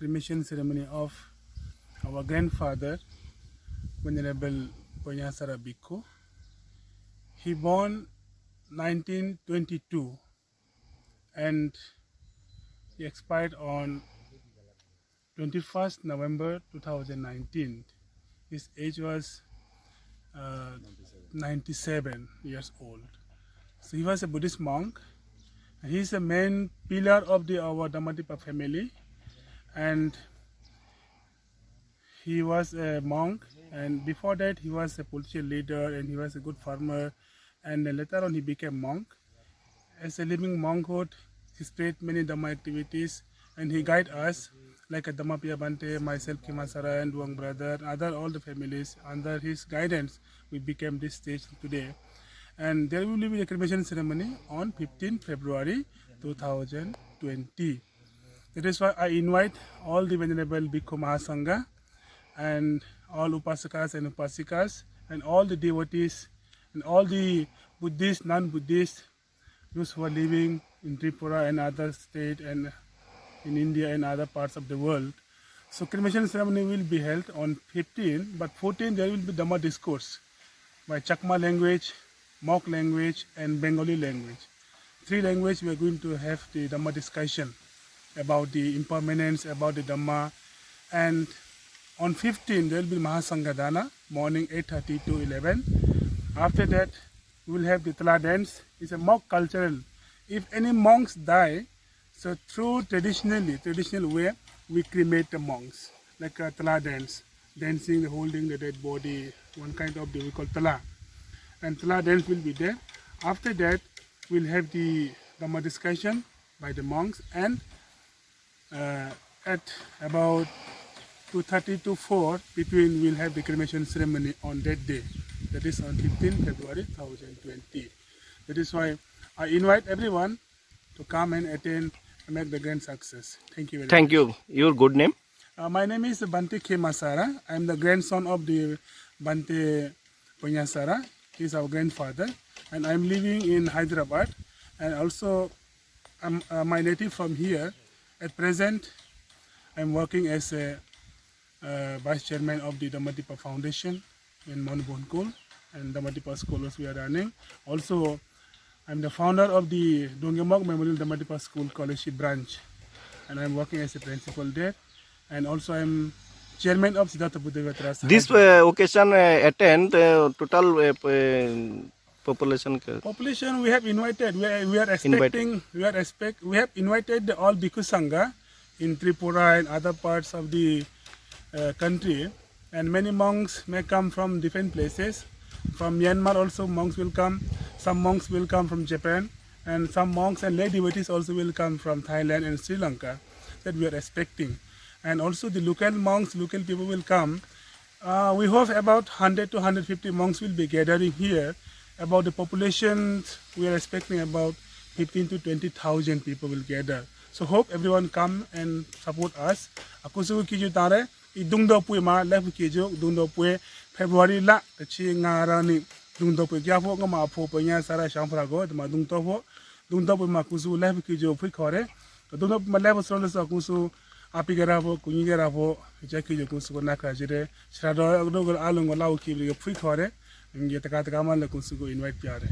cremation ceremony of our grandfather, Venerable Ponyasara Bhikkhu. He born 1922 and he expired on 21st November 2019. His age was 97 years old. So he was a Buddhist monk. He is the main pillar of our Dhammadipa family, and he was a monk, and before that he was a political leader and he was a good farmer, and then later on he became monk. As a living monkhood, he spread many Dhamma activities and he guided us like a Dhammapaya Bante, myself, Khimasara and Duang brother, other all the families. Under his guidance, we became this stage today. And there will be a cremation ceremony on 15 February 2020. That is why I invite all the Venerable Bhikkhu Mahasangha and all Upasakas and Upasikas and all the devotees and all the Buddhist, non-Buddhist, those who are living in Tripura and other states and in India and other parts of the world. So cremation ceremony will be held on 15, but 14 there will be Dhamma discourse by Chakma language, Mok language and Bengali language. 3 languages we are going to have the Dhamma discussion about the impermanence, about the Dhamma. And on 15 there will be Mahasangadana, morning 8:30 to 11. After that we will have the Tala dance. It's a Mok cultural. If any monks die, so through traditional way, we cremate the monks, like a Tala dance, dancing, holding the dead body, one kind of we call Tala. And Tala dance will be there. After that, we'll have the Dhamma discussion by the monks, and at about 2:30 to 4 between we'll have the cremation ceremony on that day. That is on 15 February 2020. That is why I invite everyone to come and attend and make the grand success. Thank you very much. Thank you. Your good name? My name is Bante Khimasara. I am the grandson of the Bante Ponyasara. He is our grandfather. And I am living in Hyderabad. And also, I'm my native from here. At present, I am working as a vice chairman of the Dhammadipa Foundation in Mount Bonkul. And Dhammadipa Scholars we are running. Also, I'm the founder of the Dongemok Memorial Dhammadipa School Scholarship branch, and I'm working as a principal there. And also I'm chairman of Siddhartha Buddha Trust. This occasion attend total population. Population we have invited. We are expecting. We have invited all Bhikkhu Sangha in Tripura and other parts of the country, and many monks may come from different places. From Myanmar also monks will come. Some monks will come from Japan, and some monks and lay devotees also will come from Thailand and Sri Lanka, that we are expecting. And also the local monks, local people will come. We hope about 100 to 150 monks will be gathering here. About the population, we are expecting about 15 to 20,000 people will gather. So hope everyone come and support us. Aku suka kiju tare, idung do pui ma left kiju, dung do pui February la, tachi ngarani. Dung do pui kya pho ngama pho punya sara shampra go, ma dung do pui ma kusu left kiju pui kore. Dung do ma left solo sa kusu api gara pho, kunyi gara pho, jaki jo kusu ko nakra jire. Shrado do alung lau ki pui kore. Ngi taka taka ma la kusu ko invite pyare.